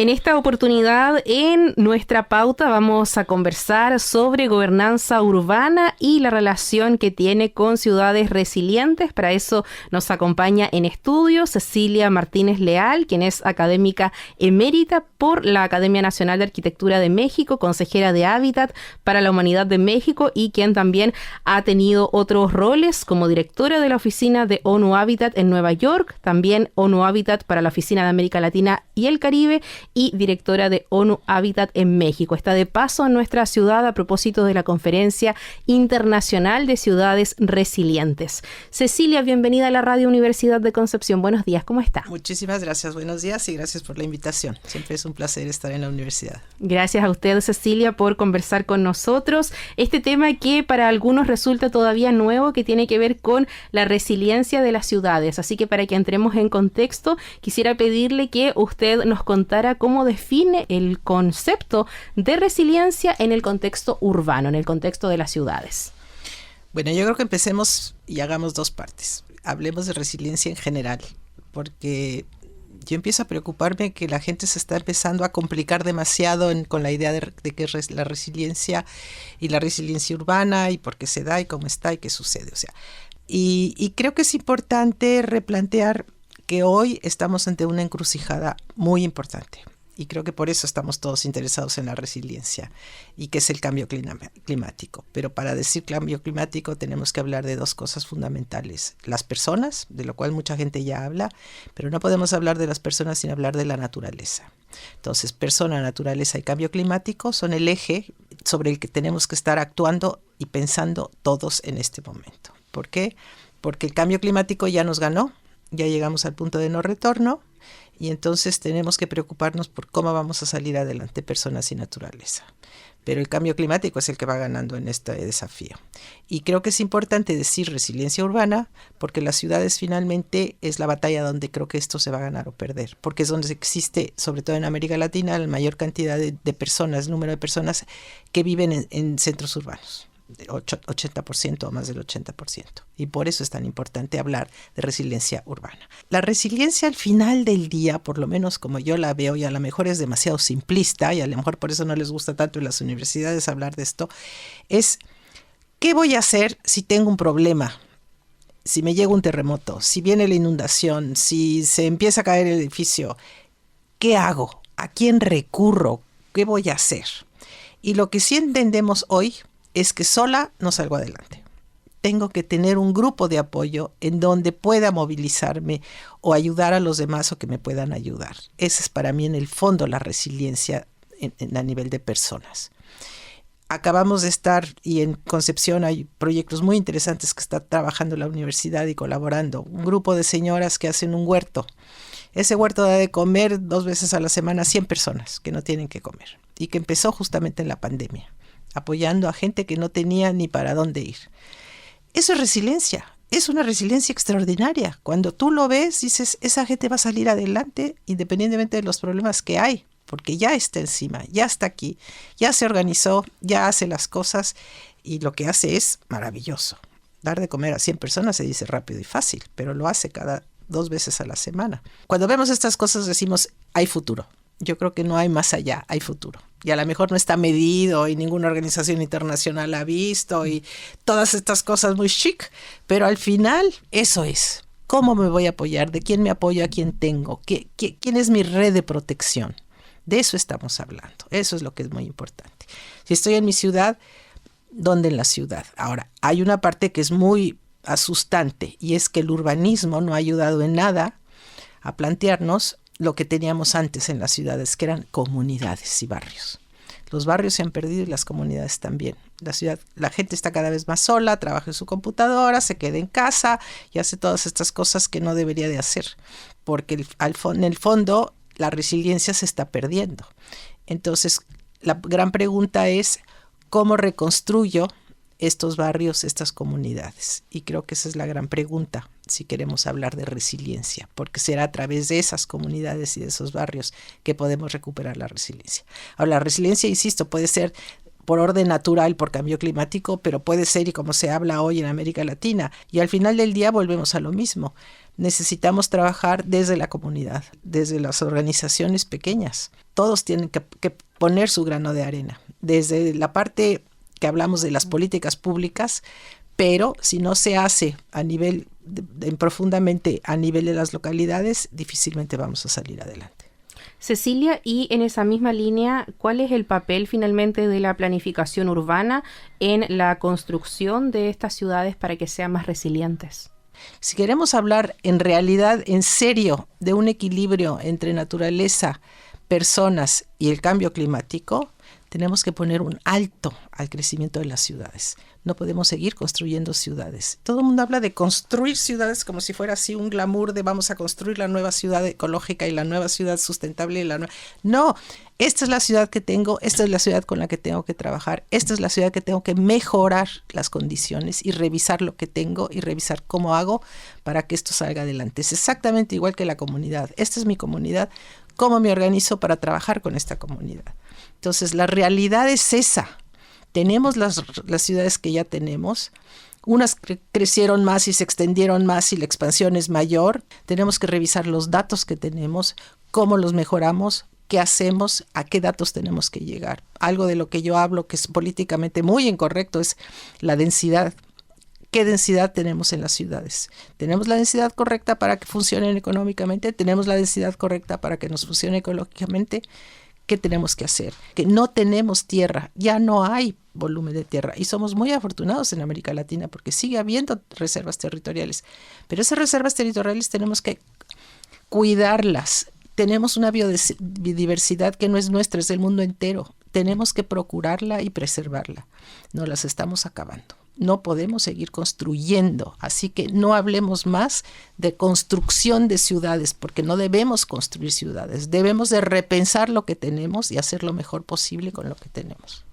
En esta oportunidad, en nuestra pauta, vamos a conversar sobre gobernanza urbana y la relación que tiene con ciudades resilientes. Para eso nos acompaña en estudio Cecilia Martínez Leal, quien es académica emérita por la Academia Nacional de Arquitectura de México, consejera de Hábitat para la Humanidad de México y quien también ha tenido otros roles como directora de la oficina de ONU Hábitat en Nueva York, también ONU Hábitat para la Oficina de América Latina y el Caribe, y directora de ONU Hábitat en México. Está de paso en nuestra ciudad a propósito de la Conferencia Internacional de Ciudades Resilientes. Cecilia, bienvenida a la Radio Universidad de Concepción. Buenos días, ¿cómo está? Muchísimas gracias, buenos días y gracias por la invitación. Siempre es un placer estar en la universidad. Gracias a usted, Cecilia, por conversar con nosotros. Este tema que para algunos resulta todavía nuevo, que tiene que ver con la resiliencia de las ciudades. Así que para que entremos en contexto, quisiera pedirle que usted nos contara cómo define el concepto de resiliencia en el contexto urbano, en el contexto de las ciudades. Bueno, yo creo que empecemos y hagamos dos partes. Hablemos de resiliencia en general, porque yo empiezo a preocuparme que la gente se está empezando a complicar demasiado con la idea de qué es la resiliencia y la resiliencia urbana y por qué se da y cómo está y qué sucede. O sea, y creo que es importante replantear que hoy estamos ante una encrucijada muy importante. Y creo que por eso estamos todos interesados en la resiliencia y que es el cambio climático. Pero para decir cambio climático tenemos que hablar de dos cosas fundamentales. Las personas, de lo cual mucha gente ya habla, pero no podemos hablar de las personas sin hablar de la naturaleza. Entonces, persona, naturaleza y cambio climático son el eje sobre el que tenemos que estar actuando y pensando todos en este momento. ¿Por qué? Porque el cambio climático ya nos ganó, ya llegamos al punto de no retorno. Y entonces tenemos que preocuparnos por cómo vamos a salir adelante, personas y naturaleza. Pero el cambio climático es el que va ganando en este desafío. Y creo que es importante decir resiliencia urbana, porque las ciudades finalmente es la batalla donde creo que esto se va a ganar o perder. Porque es donde existe, sobre todo en América Latina, la mayor cantidad de personas, número de personas que viven en centros urbanos. 80% o más del 80%. Y por eso es tan importante hablar de resiliencia urbana. La resiliencia al final del día, por lo menos como yo la veo, y a lo mejor es demasiado simplista, y a lo mejor por eso no les gusta tanto en las universidades hablar de esto, es ¿qué voy a hacer si tengo un problema? Si me llega un terremoto, si viene la inundación, si se empieza a caer el edificio, ¿qué hago? ¿A quién recurro? ¿Qué voy a hacer? Y lo que sí entendemos hoy es que sola no salgo adelante. Tengo que tener un grupo de apoyo en donde pueda movilizarme o ayudar a los demás o que me puedan ayudar. Esa es para mí en el fondo la resiliencia a nivel de personas. Acabamos de estar, y en Concepción hay proyectos muy interesantes que está trabajando la universidad y colaborando. Un grupo de señoras que hacen un huerto. Ese huerto da de comer 2 veces a la semana a 100 personas que no tienen que comer y que empezó justamente en la pandemia, apoyando a gente que no tenía ni para dónde ir. Eso es resiliencia, es una resiliencia extraordinaria. Cuando tú lo ves, dices, esa gente va a salir adelante independientemente de los problemas que hay, porque ya está encima, ya está aquí, ya se organizó, ya hace las cosas y lo que hace es maravilloso. Dar de comer a 100 personas se dice rápido y fácil, pero lo hace cada 2 veces a la semana. Cuando vemos estas cosas decimos, hay futuro. Yo creo que no hay más allá, hay futuro. Y a lo mejor no está medido y ninguna organización internacional ha visto y todas estas cosas muy chic, pero al final eso es. ¿Cómo me voy a apoyar? ¿De quién me apoyo? ¿A quién tengo? ¿Quién es mi red de protección? De eso estamos hablando. Eso es lo que es muy importante. Si estoy en mi ciudad, ¿dónde en la ciudad? Ahora, hay una parte que es muy asustante y es que el urbanismo no ha ayudado en nada a plantearnos lo que teníamos antes en las ciudades, que eran comunidades y barrios. Los barrios se han perdido y las comunidades también. La gente está cada vez más sola, trabaja en su computadora, se queda en casa y hace todas estas cosas que no debería de hacer, porque en el fondo la resiliencia se está perdiendo. Entonces, la gran pregunta es, ¿cómo reconstruyo estos barrios, estas comunidades? Y creo que esa es la gran pregunta si queremos hablar de resiliencia, porque será a través de esas comunidades y de esos barrios que podemos recuperar la resiliencia. Ahora, la resiliencia, insisto, puede ser por orden natural, por cambio climático, pero puede ser, y como se habla hoy en América Latina, y al final del día volvemos a lo mismo. necesitamos trabajar desde la comunidad, desde las organizaciones pequeñas. Todos tienen que poner su grano de arena, desde la parte que hablamos de las políticas públicas, pero si no se hace a nivel profundamente a nivel de las localidades, difícilmente vamos a salir adelante. Cecilia, y en esa misma línea, ¿cuál es el papel finalmente de la planificación urbana en la construcción de estas ciudades para que sean más resilientes? Si queremos hablar en realidad, en serio, de un equilibrio entre naturaleza, personas y el cambio climático, tenemos que poner un alto al crecimiento de las ciudades. No podemos seguir construyendo ciudades. Todo el mundo habla de construir ciudades como si fuera así un glamour de vamos a construir la nueva ciudad ecológica y la nueva ciudad sustentable. No, esta es la ciudad que tengo, esta es la ciudad con la que tengo que trabajar, esta es la ciudad que tengo que mejorar las condiciones y revisar lo que tengo y revisar cómo hago para que esto salga adelante. Es exactamente igual que la comunidad. Esta es mi comunidad, cómo me organizo para trabajar con esta comunidad. Entonces, la realidad es esa. Tenemos las ciudades que ya tenemos. Unas crecieron más y se extendieron más y la expansión es mayor. Tenemos que revisar los datos que tenemos, cómo los mejoramos, qué hacemos, a qué datos tenemos que llegar. Algo de lo que yo hablo que es políticamente muy incorrecto es la densidad. ¿Qué densidad tenemos en las ciudades? ¿Tenemos la densidad correcta para que funcionen económicamente? ¿Tenemos la densidad correcta para que nos funcione ecológicamente? ¿Qué tenemos que hacer? Que no tenemos tierra, ya no hay volumen de tierra y somos muy afortunados en América Latina porque sigue habiendo reservas territoriales, pero esas reservas territoriales tenemos que cuidarlas. Tenemos una biodiversidad que no es nuestra, es del mundo entero. Tenemos que procurarla y preservarla. Nos las estamos acabando. No podemos seguir construyendo, así que no hablemos más de construcción de ciudades, porque no debemos construir ciudades, debemos de repensar lo que tenemos y hacer lo mejor posible con lo que tenemos.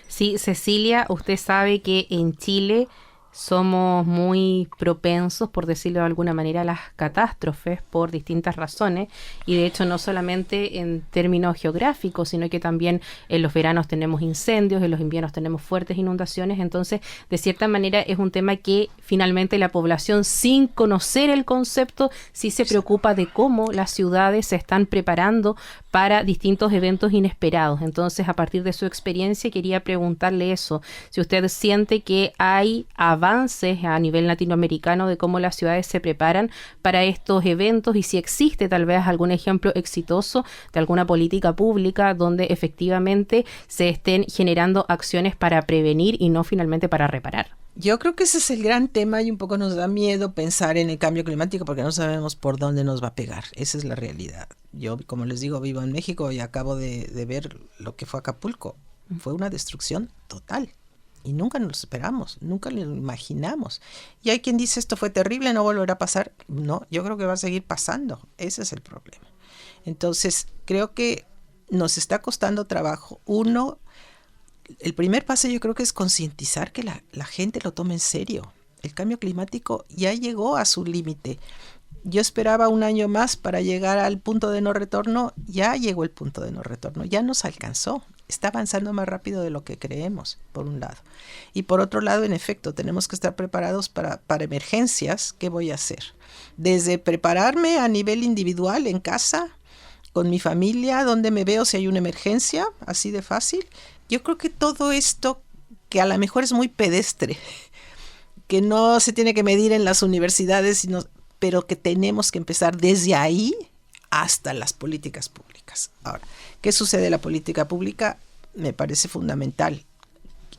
Sí, Cecilia, usted sabe que en Chile somos muy propensos, por decirlo de alguna manera, a las catástrofes por distintas razones y de hecho no solamente en términos geográficos, sino que también en los veranos tenemos incendios, en los inviernos tenemos fuertes inundaciones, entonces de cierta manera es un tema que finalmente la población sin conocer el concepto sí se preocupa de cómo las ciudades se están preparando para distintos eventos inesperados. Entonces a partir de su experiencia quería preguntarle eso, si usted siente que hay avances a nivel latinoamericano de cómo las ciudades se preparan para estos eventos y si existe tal vez algún ejemplo exitoso de alguna política pública donde efectivamente se estén generando acciones para prevenir y no finalmente para reparar. Yo creo que ese es el gran tema y un poco nos da miedo pensar en el cambio climático porque no sabemos por dónde nos va a pegar. Esa es la realidad. Yo, como les digo, vivo en México y acabo de ver lo que fue Acapulco. Fue una destrucción total. Y nunca nos lo esperamos, nunca lo imaginamos. Y hay quien dice esto fue terrible, no volverá a pasar. No, yo creo que va a seguir pasando. Ese es el problema. Entonces, creo que nos está costando trabajo. Uno, el primer paso yo creo que es concientizar que la gente lo tome en serio. El cambio climático ya llegó a su límite. Yo esperaba un año más para llegar al punto de no retorno. Ya llegó el punto de no retorno, ya nos alcanzó. Está avanzando más rápido de lo que creemos, por un lado. Y por otro lado, en efecto, tenemos que estar preparados para emergencias. ¿Qué voy a hacer? Desde prepararme a nivel individual en casa, con mi familia, donde me veo si hay una emergencia, así de fácil. Yo creo que todo esto, que a lo mejor es muy pedestre, que no se tiene que medir en las universidades, pero que tenemos que empezar desde ahí hasta las políticas públicas. Ahora, ¿qué sucede en la política pública? Me parece fundamental.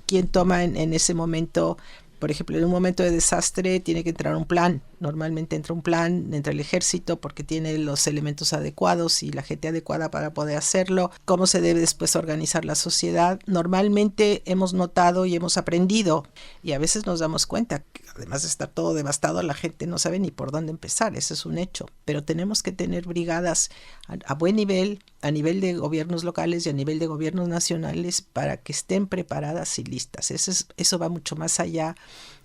¿Quién toma en ese momento? Por ejemplo, en un momento de desastre tiene que entrar un plan. Normalmente entra un plan, entra el ejército porque tiene los elementos adecuados y la gente adecuada para poder hacerlo. ¿Cómo se debe después organizar la sociedad? Normalmente hemos notado y hemos aprendido y a veces nos damos cuenta que además de estar todo devastado, la gente no sabe ni por dónde empezar. Ese es un hecho. Pero tenemos que tener brigadas a buen nivel, a nivel de gobiernos locales y a nivel de gobiernos nacionales para que estén preparadas y listas. Eso va mucho más allá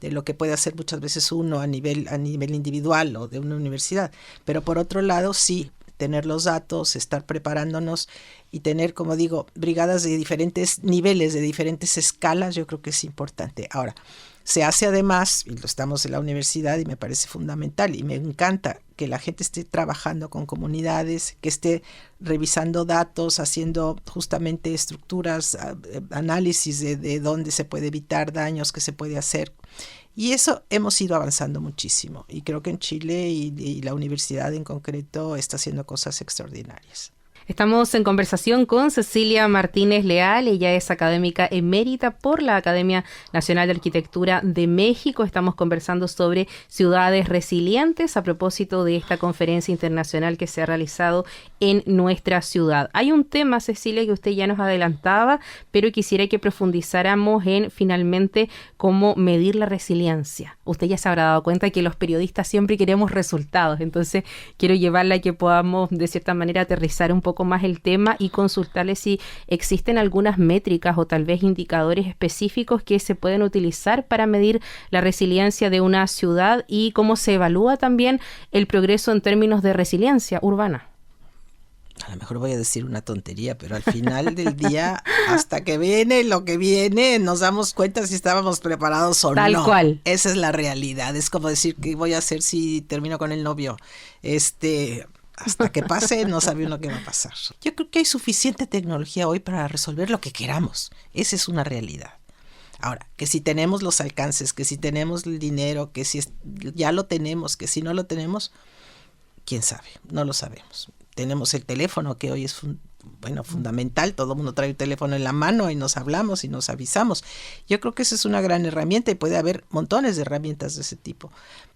de lo que puede hacer muchas veces uno a nivel individual o de una universidad. Pero por otro lado, sí, tener los datos, estar preparándonos y tener, como digo, brigadas de diferentes niveles, de diferentes escalas, yo creo que es importante. Ahora, Se hace además, y lo estamos en la universidad y me parece fundamental y me encanta que la gente esté trabajando con comunidades, que esté revisando datos, haciendo justamente estructuras, análisis de dónde se puede evitar daños, qué se puede hacer. Y eso hemos ido avanzando muchísimo. Y creo que en Chile y la universidad en concreto está haciendo cosas extraordinarias. Estamos en conversación con Cecilia Martínez Leal, ella es académica emérita por la Academia Nacional de Arquitectura de México. Estamos conversando sobre ciudades resilientes a propósito de esta conferencia internacional que se ha realizado en nuestra ciudad. Hay un tema, Cecilia, que usted ya nos adelantaba, pero quisiera que profundizáramos en finalmente cómo medir la resiliencia. Usted ya se habrá dado cuenta que los periodistas siempre queremos resultados, entonces quiero llevarla a que podamos de cierta manera aterrizar un poco más el tema y consultarle si existen algunas métricas o tal vez indicadores específicos que se pueden utilizar para medir la resiliencia de una ciudad y cómo se evalúa también el progreso en términos de resiliencia urbana. A lo mejor voy a decir una tontería, pero al final del día, hasta que viene lo que viene, nos damos cuenta si estábamos preparados o no. Tal cual. Esa es la realidad. Es como decir, ¿qué voy a hacer si termino con el novio? Hasta que pase, no sabe uno qué va a pasar. Yo creo que hay suficiente tecnología hoy para resolver lo que queramos. Esa es una realidad. Ahora, que si tenemos los alcances, que si tenemos el dinero, que si ya lo tenemos, que si no lo tenemos, quién sabe, no lo sabemos. Tenemos el teléfono, que hoy es fundamental. Todo el mundo trae el teléfono en la mano y nos hablamos y nos avisamos. Yo creo que esa es una gran herramienta y puede haber montones de herramientas de ese tipo.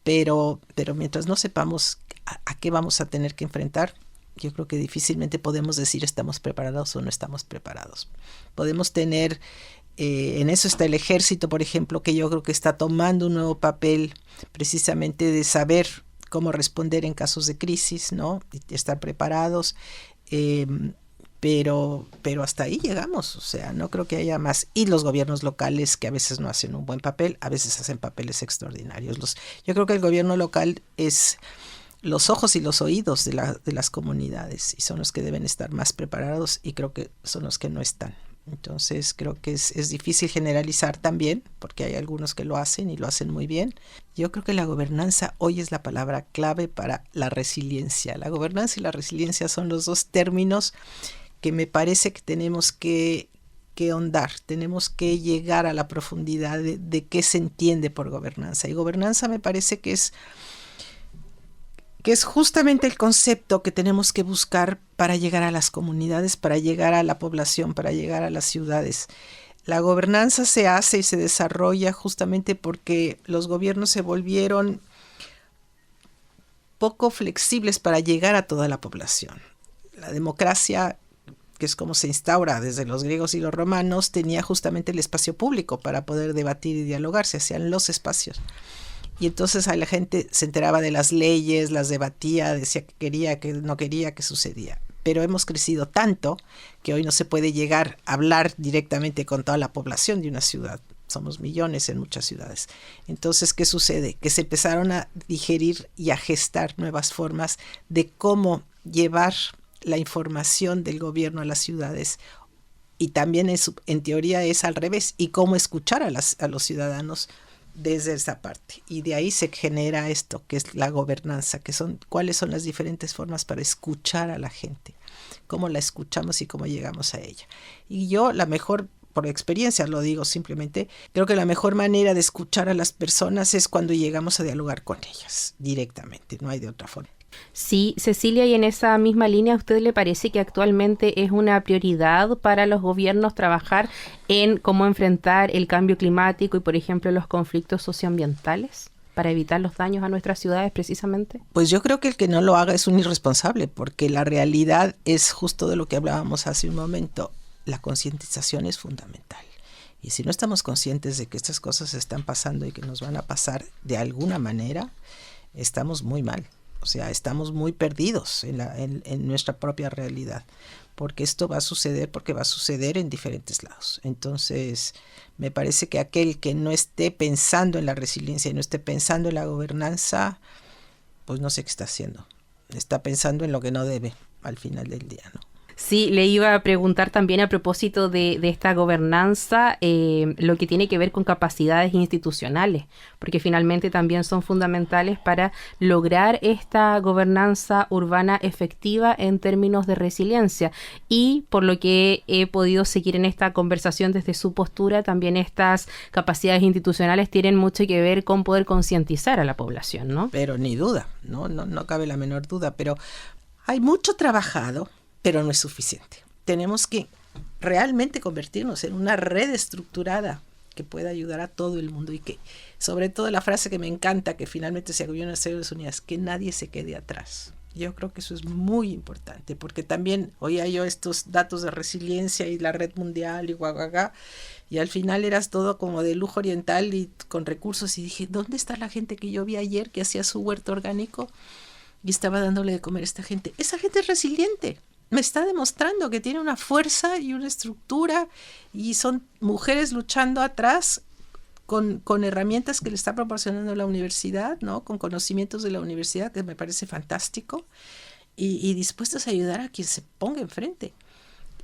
Pero mientras no sepamos a qué vamos a tener que enfrentar, yo creo que difícilmente podemos decir estamos preparados o no estamos preparados. Podemos tener, en eso está el ejército, por ejemplo, que yo creo que está tomando un nuevo papel precisamente de saber cómo responder en casos de crisis, ¿no? Y estar preparados. Pero hasta ahí llegamos, o sea, no creo que haya más. Y los gobiernos locales, que a veces no hacen un buen papel, a veces hacen papeles extraordinarios. Yo creo que el gobierno local es los ojos y los oídos de las comunidades y son los que deben estar más preparados y creo que son los que no están. Entonces creo que es difícil generalizar también, porque hay algunos que lo hacen y lo hacen muy bien. Yo creo que la gobernanza hoy es la palabra clave para la resiliencia. La gobernanza y la resiliencia son los dos términos que me parece que tenemos que ahondar, tenemos que llegar a la profundidad de qué se entiende por gobernanza. Y gobernanza me parece que es justamente el concepto que tenemos que buscar para llegar a las comunidades, para llegar a la población, para llegar a las ciudades. La gobernanza se hace y se desarrolla justamente porque los gobiernos se volvieron poco flexibles para llegar a toda la población. La democracia, que es como se instaura desde los griegos y los romanos, tenía justamente el espacio público para poder debatir y dialogar, se hacían los espacios. Y entonces a la gente se enteraba de las leyes, las debatía, decía que quería, que no quería, que sucedía. Pero hemos crecido tanto que hoy no se puede llegar a hablar directamente con toda la población de una ciudad. Somos millones en muchas ciudades. Entonces, ¿qué sucede? Que se empezaron a digerir y a gestar nuevas formas de cómo llevar la información del gobierno a las ciudades. Y también en teoría es al revés. Y cómo escuchar a los ciudadanos desde esa parte. Y de ahí se genera esto, que es la gobernanza, que son cuáles son las diferentes formas para escuchar a la gente, cómo la escuchamos y cómo llegamos a ella. Y yo por experiencia lo digo simplemente, creo que la mejor manera de escuchar a las personas es cuando llegamos a dialogar con ellas directamente, no hay de otra forma. Sí, Cecilia, y en esa misma línea, ¿a usted le parece que actualmente es una prioridad para los gobiernos trabajar en cómo enfrentar el cambio climático y, por ejemplo, los conflictos socioambientales para evitar los daños a nuestras ciudades precisamente? Pues yo creo que el que no lo haga es un irresponsable, porque la realidad es justo de lo que hablábamos hace un momento. La concientización es fundamental. Y si no estamos conscientes de que estas cosas están pasando y que nos van a pasar de alguna manera, estamos muy mal. O sea, estamos muy perdidos en nuestra propia realidad, porque esto va a suceder, porque va a suceder en diferentes lados. Entonces, me parece que aquel que no esté pensando en la resiliencia y no esté pensando en la gobernanza, pues no sé qué está haciendo. Está pensando en lo que no debe al final del día, ¿no? Sí, le iba a preguntar también a propósito de esta gobernanza, lo que tiene que ver con capacidades institucionales, porque finalmente también son fundamentales para lograr esta gobernanza urbana efectiva en términos de resiliencia. Y por lo que he podido seguir en esta conversación desde su postura, también estas capacidades institucionales tienen mucho que ver con poder concientizar a la población, ¿no? Pero ni duda, no cabe la menor duda, pero hay mucho trabajado, pero no es suficiente. Tenemos que realmente convertirnos en una red estructurada que pueda ayudar a todo el mundo y que, sobre todo la frase que me encanta, que finalmente se acudió en las Naciones Unidas, que nadie se quede atrás. Yo creo que eso es muy importante, porque también oía yo estos datos de resiliencia y la red mundial y guaguaga, y al final eras todo como de lujo oriental y con recursos, y dije, ¿dónde está la gente que yo vi ayer que hacía su huerto orgánico y estaba dándole de comer a esta gente? Esa gente es resiliente. Me está demostrando que tiene una fuerza y una estructura y son mujeres luchando atrás con herramientas que le está proporcionando la universidad, ¿no? Con conocimientos de la universidad, que me parece fantástico, y dispuestas a ayudar a quien se ponga enfrente.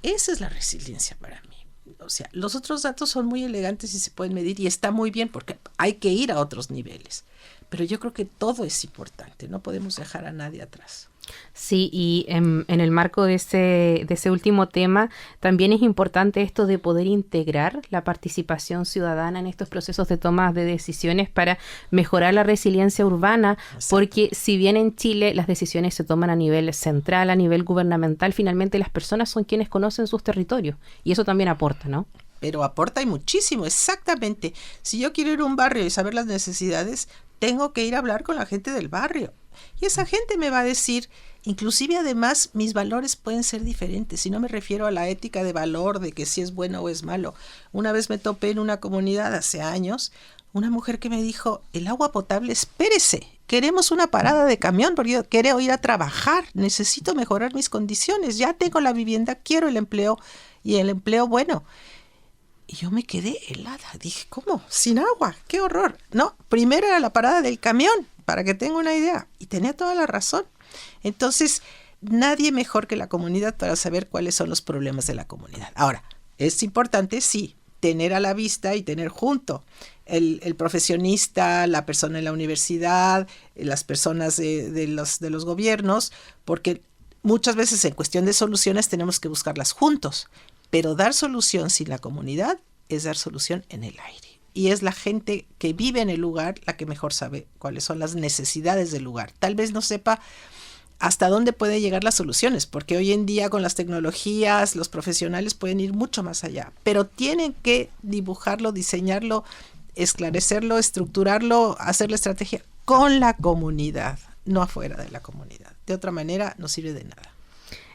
Esa es la resiliencia para mí. O sea, los otros datos son muy elegantes y se pueden medir y está muy bien porque hay que ir a otros niveles. Pero yo creo que todo es importante, no podemos dejar a nadie atrás. Sí, y en el marco de ese último tema, también es importante esto de poder integrar la participación ciudadana en estos procesos de toma de decisiones para mejorar la resiliencia urbana, Exacto. porque si bien en Chile las decisiones se toman a nivel central, a nivel gubernamental, finalmente las personas son quienes conocen sus territorios y eso también aporta, ¿no? Pero aporta y muchísimo, exactamente. Si yo quiero ir a un barrio y saber las necesidades, tengo que ir a hablar con la gente del barrio. Y esa gente me va a decir, inclusive además mis valores pueden ser diferentes. Si no me refiero a la ética de valor de que si es bueno o es malo. Una vez me topé en una comunidad hace años, una mujer que me dijo, el agua potable, espérese, queremos una parada de camión porque yo quiero ir a trabajar, necesito mejorar mis condiciones, ya tengo la vivienda, quiero el empleo y el empleo bueno. Y yo me quedé helada. Dije, ¿cómo? ¿Sin agua? ¡Qué horror! No, primero era la parada del camión, para que tenga una idea. Y tenía toda la razón. Entonces, nadie mejor que la comunidad para saber cuáles son los problemas de la comunidad. Ahora, es importante, sí, tener a la vista y tener junto el profesionista, la persona en la universidad, las personas de los gobiernos, porque muchas veces en cuestión de soluciones tenemos que buscarlas juntos. Pero dar solución sin la comunidad es dar solución en el aire. Y es la gente que vive en el lugar la que mejor sabe cuáles son las necesidades del lugar. Tal vez no sepa hasta dónde pueden llegar las soluciones, porque hoy en día con las tecnologías los profesionales pueden ir mucho más allá. Pero tienen que dibujarlo, diseñarlo, esclarecerlo, estructurarlo, hacer la estrategia con la comunidad, no afuera de la comunidad. De otra manera no sirve de nada.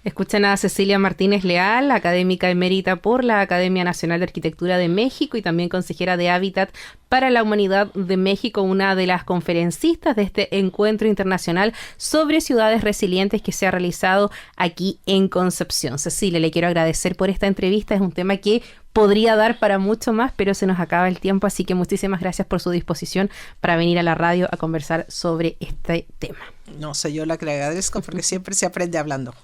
Escuchan a Cecilia Martínez Leal, académica emérita por la Academia Nacional de Arquitectura de México y también consejera de Hábitat para la Humanidad de México, una de las conferencistas de este encuentro internacional sobre ciudades resilientes que se ha realizado aquí en Concepción. Cecilia, le quiero agradecer por esta entrevista, es un tema que podría dar para mucho más, pero se nos acaba el tiempo, así que muchísimas gracias por su disposición para venir a la radio a conversar sobre este tema. No, soy yo la que le agradezco porque siempre se aprende hablando.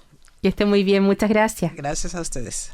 Que esté muy bien, muchas gracias. Gracias a ustedes.